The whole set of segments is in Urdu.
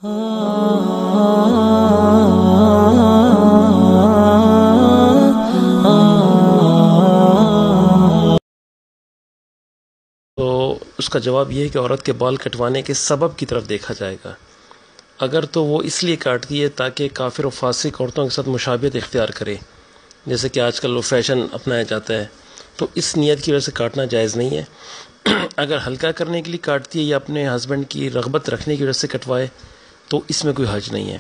تو اس کا جواب یہ ہے کہ عورت کے بال کٹوانے کے سبب کی طرف دیکھا جائے گا. اگر تو وہ اس لیے کاٹتی ہے تاکہ کافر و فاسق عورتوں کے ساتھ مشابہت اختیار کرے، جیسے کہ آج کل وہ فیشن اپنایا جاتا ہے، تو اس نیت کی وجہ سے کاٹنا جائز نہیں ہے. اگر ہلکا کرنے کے لیے کاٹتی ہے یا اپنے ہسبینڈ کی رغبت رکھنے کی وجہ سے کٹوائے تو اس میں کوئی حرج نہیں ہے.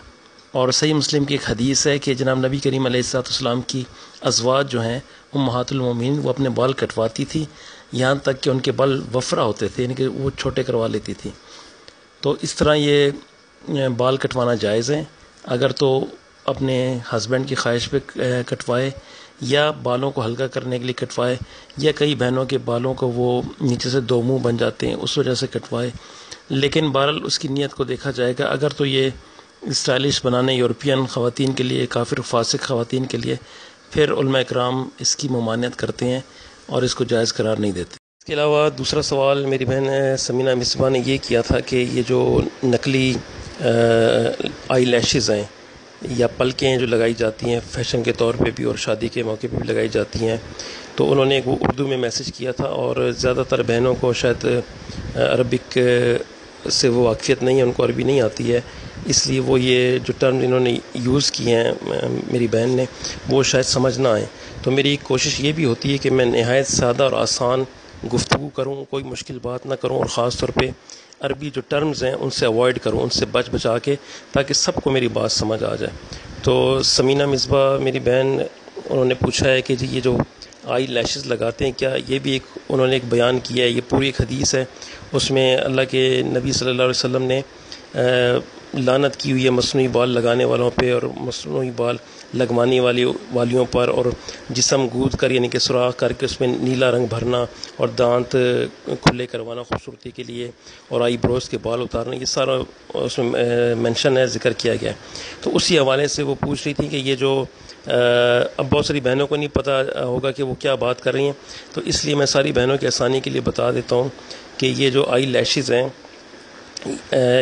اور صحیح مسلم کی ایک حدیث ہے کہ جناب نبی کریم علیہ السلام کی ازواج جو ہیں امہات المومنین وہ اپنے بال کٹواتی تھی، یہاں تک کہ ان کے بال وفرا ہوتے تھے، یعنی کہ وہ چھوٹے کروا لیتی تھی. تو اس طرح یہ بال کٹوانا جائز ہے. اگر تو اپنے ہسبینڈ کی خواہش پہ کٹوائے یا بالوں کو ہلکا کرنے کے لیے کٹوائے، یا کئی بہنوں کے بالوں کو وہ نیچے سے دو منہ بن جاتے ہیں اس وجہ سے کٹوائے. لیکن بہرحال اس کی نیت کو دیکھا جائے گا. اگر تو یہ اسٹائلش بنانے یورپین خواتین کے لیے، کافر و فاسق خواتین کے لیے، پھر علماء اکرام اس کی ممانعت کرتے ہیں اور اس کو جائز قرار نہیں دیتے. اس کے علاوہ دوسرا سوال میری بہن سمینہ مصباح نے یہ کیا تھا کہ یہ جو نقلی آئی لیشز ہیں یا پلکیں جو لگائی جاتی ہیں فیشن کے طور پہ بھی اور شادی کے موقع پہ بھی لگائی جاتی ہیں، تو انہوں نے وہ اردو میں میسج کیا تھا، اور زیادہ تر بہنوں کو شاید عربک سے وہ واقفیت نہیں ہے، ان کو عربی نہیں آتی ہے، اس لیے وہ یہ جو ٹرم انہوں نے یوز کیے ہیں میری بہن نے وہ شاید سمجھ نہ آئیں. تو میری کوشش یہ بھی ہوتی ہے کہ میں نہایت سادہ اور آسان گفتگو کروں، کوئی مشکل بات نہ کروں، اور خاص طور پہ عربی جو ٹرمز ہیں ان سے اوائڈ کروں، ان سے بچا کے، تاکہ سب کو میری بات سمجھ آ جائے. تو سمینہ مصباح میری بہن انہوں نے پوچھا ہے کہ جی یہ جو آئی لیشز لگاتے ہیں کیا یہ بھی ایک انہوں نے ایک بیان کیا ہے، یہ پوری ایک حدیث ہے، اس میں اللہ کے نبی صلی اللہ علیہ وسلم نے لعنت کی ہوئی ہے مصنوعی بال لگانے والوں پہ اور مصنوعی بال لگوانے والیوں پر، اور جسم گود کر یعنی کہ سوراخ کر کے اس میں نیلا رنگ بھرنا اور دانت کھلے کروانا خوبصورتی کے لیے، اور آئی بروز کے بال اتارنا، یہ سارا اس میں مینشن ہے، ذکر کیا گیا ہے. تو اسی حوالے سے وہ پوچھ رہی تھی کہ یہ جو اب بہت ساری بہنوں کو نہیں پتہ ہوگا کہ وہ کیا بات کر رہی ہیں، تو اس لیے میں ساری بہنوں کی آسانی کے لیے بتا دیتا ہوں کہ یہ جو آئی لیشز ہیں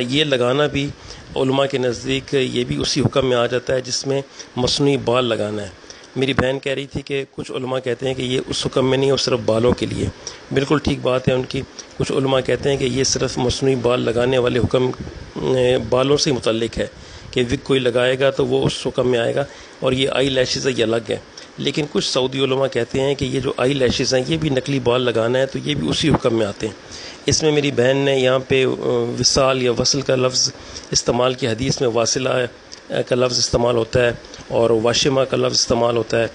یہ لگانا بھی علماء کے نزدیک یہ بھی اسی حکم میں آ جاتا ہے جس میں مصنوعی بال لگانا ہے. میری بہن کہہ رہی تھی کہ کچھ علماء کہتے ہیں کہ یہ اس حکم میں نہیں اور صرف بالوں کے لیے. بالکل ٹھیک بات ہے ان کی. کچھ علماء کہتے ہیں کہ یہ صرف مصنوعی بال لگانے والے حکم بالوں سے متعلق ہے کہ وگ کوئی لگائے گا تو وہ اس حکم میں آئے گا، اور یہ آئی لیشز ہے یہ الگ ہے. لیکن کچھ سعودی علماء کہتے ہیں کہ یہ جو آئی لیشز ہیں یہ بھی نقلی بال لگانا ہے تو یہ بھی اسی حکم میں آتے ہیں. اس میں میری بہن نے یہاں پہ وصال یا وصل کا لفظ استعمال کی، حدیث میں واصلہ کا لفظ استعمال ہوتا ہے اور واشمہ کا لفظ استعمال ہوتا ہے،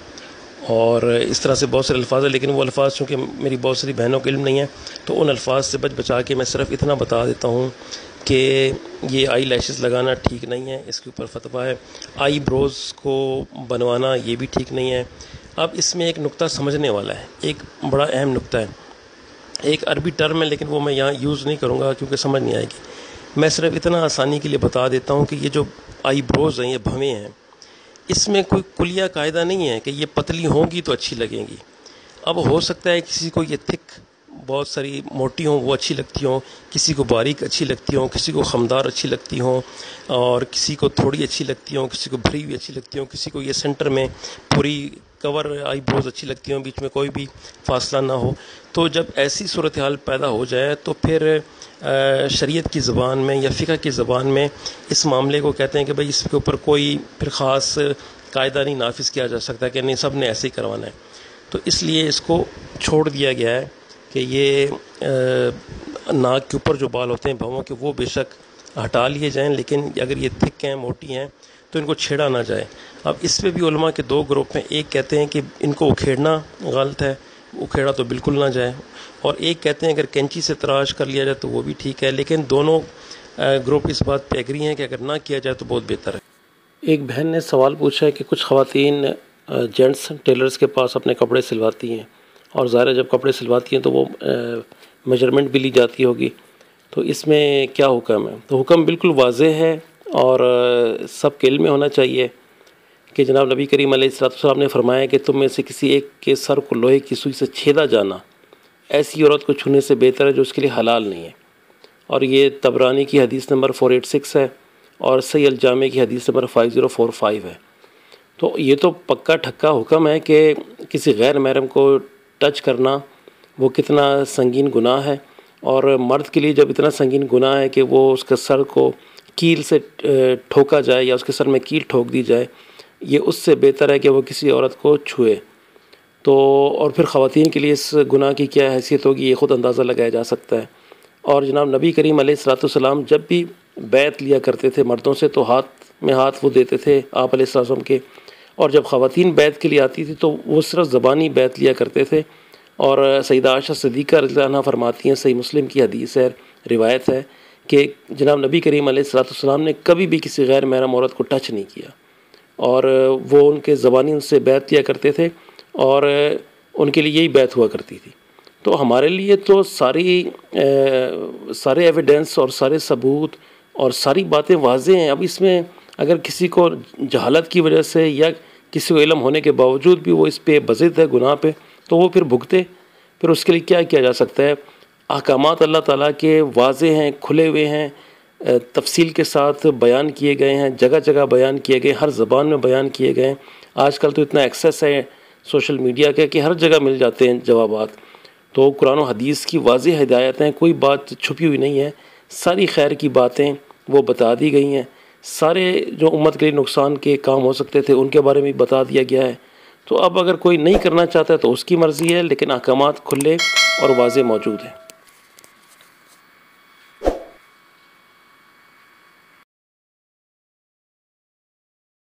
اور اس طرح سے بہت سارے الفاظ ہیں، لیکن وہ الفاظ چونکہ میری بہت ساری بہنوں کو علم نہیں ہے تو ان الفاظ سے بچا کے میں صرف اتنا بتا دیتا ہوں کہ یہ آئی لیشز لگانا ٹھیک نہیں ہے، اس کے اوپر فتویٰ ہے. آئی بروز کو بنوانا یہ بھی ٹھیک نہیں ہے. اب اس میں ایک نقطہ سمجھنے والا ہے، ایک بڑا اہم نقطہ ہے، ایک عربی ٹرم ہے لیکن وہ میں یہاں یوز نہیں کروں گا کیونکہ سمجھ نہیں آئے گی. میں صرف اتنا آسانی کے لیے بتا دیتا ہوں کہ یہ جو آئی بروز ہیں یہ بھویں ہیں، اس میں کوئی کلیہ قاعدہ نہیں ہے کہ یہ پتلی ہوں گی تو اچھی لگیں گی. اب ہو سکتا ہے کسی کو یہ تھک بہت ساری موٹی ہوں وہ اچھی لگتی ہوں، کسی کو باریک اچھی لگتی ہوں، کسی کو خمدار اچھی لگتی ہوں، اور کسی کو تھوڑی اچھی لگتی ہوں، کسی کو بھری ہوئی اچھی لگتی ہوں، کسی کو یہ سینٹر میں پوری کور آئی بروز اچھی لگتی ہوں، بیچ میں کوئی بھی فاصلہ نہ ہو. تو جب ایسی صورتحال پیدا ہو جائے تو پھر شریعت کی زبان میں یا فقہ کی زبان میں اس معاملے کو کہتے ہیں کہ بھئی اس کے اوپر کوئی پھر خاص قاعدہ نہیں نافذ کیا جا سکتا کہ نہیں سب نے ایسے ہی کروانا ہے. تو اس لیے اس کو چھوڑ دیا گیا ہے کہ یہ ناک کے اوپر جو بال ہوتے ہیں بھووں کے وہ بے شک ہٹا لیے جائیں، لیکن اگر یہ تھک ہیں موٹی ہیں تو ان کو چھیڑا نہ جائے. اب اس پہ بھی علماء کے دو گروپ ہیں، ایک کہتے ہیں کہ ان کو اکھیڑنا غلط ہے، اکھیڑا تو بالکل نہ جائے، اور ایک کہتے ہیں اگر کینچی سے تراش کر لیا جائے تو وہ بھی ٹھیک ہے. لیکن دونوں گروپ اس بات پہ ایگری ہیں کہ اگر نہ کیا جائے تو بہت بہتر ہے. ایک بہن نے سوال پوچھا ہے کہ کچھ خواتین جینٹس ٹیلرز کے پاس اپنے کپڑے سلواتی ہیں، اور ظاہر ہے جب کپڑے سلواتی ہیں تو وہ میجرمنٹ بھی لی جاتی ہوگی، تو اس میں کیا حکم ہے؟ تو حکم بالکل واضح ہے اور سب کے علم میں ہونا چاہیے کہ جناب نبی کریم علیہ السلام نے فرمایا کہ تم میں سے کسی ایک کے سر کو لوہے کی سوئی سے چھیدا جانا ایسی عورت کو چھونے سے بہتر ہے جو اس کے لیے حلال نہیں ہے. اور یہ طبرانی کی حدیث نمبر 486 ہے، اور صحیح الجامع کی حدیث نمبر 5045 ہے۔ تو یہ تو پکا ٹھکا حکم ہے کہ کسی غیر محرم کو ٹچ کرنا وہ کتنا سنگین گناہ ہے، اور مرد کے لیے جب اتنا سنگین گناہ ہے کہ وہ اس کے سر کو کیل سے ٹھوکا جائے یا اس کے سر میں کیل ٹھوک دی جائے، یہ اس سے بہتر ہے کہ وہ کسی عورت کو چھوئے۔ تو اور پھر خواتین کے لیے اس گناہ کی کیا حیثیت ہوگی، یہ خود اندازہ لگایا جا سکتا ہے۔ اور جناب نبی کریم علیہ السلام جب بھی بیعت لیا کرتے تھے مردوں سے تو ہاتھ میں ہاتھ وہ دیتے تھے آپ علیہ السلام کے، اور جب خواتین بیعت کے لیے آتی تھی تو وہ صرف زبانی بیعت لیا کرتے تھے۔ اور سیدہ عائشہ صدیقہ رضی اللہ عنہا فرماتی ہیں، صحیح مسلم کی حدیث ہے، روایت ہے کہ جناب نبی کریم علیہ السلام نے کبھی بھی کسی غیر محرم عورت کو ٹچ نہیں کیا، اور وہ ان کے زبانی ان سے بیعت لیا کرتے تھے، اور ان کے لیے یہی بیعت ہوا کرتی تھی۔ تو ہمارے لیے تو سارے ایویڈنس اور سارے ثبوت اور ساری باتیں واضح ہیں۔ اب اس میں اگر کسی کو جہالت کی وجہ سے یا کسی کو علم ہونے کے باوجود بھی وہ اس پہ بضد ہے گناہ پہ، تو وہ پھر بھگتے، پھر اس کے لیے کیا کیا جا سکتا ہے؟ احکامات اللہ تعالیٰ کے واضح ہیں، کھلے ہوئے ہیں، تفصیل کے ساتھ بیان کیے گئے ہیں، جگہ جگہ بیان کیے گئے، ہر زبان میں بیان کیے گئے ہیں۔ آج کل تو اتنا ایکسیس ہے سوشل میڈیا کے کہ ہر جگہ مل جاتے ہیں جوابات۔ تو قرآن و حدیث کی واضح ہدایت ہیں، کوئی بات چھپی ہوئی نہیں ہے، ساری خیر کی باتیں وہ بتا دی گئی ہیں، سارے جو امت کے لیے نقصان کے کام ہو سکتے تھے ان کے بارے میں بتا دیا گیا ہے۔ تو اب اگر کوئی نہیں کرنا چاہتا ہے تو اس کی مرضی ہے، لیکن احکامات کھلے اور واضح موجود ہیں۔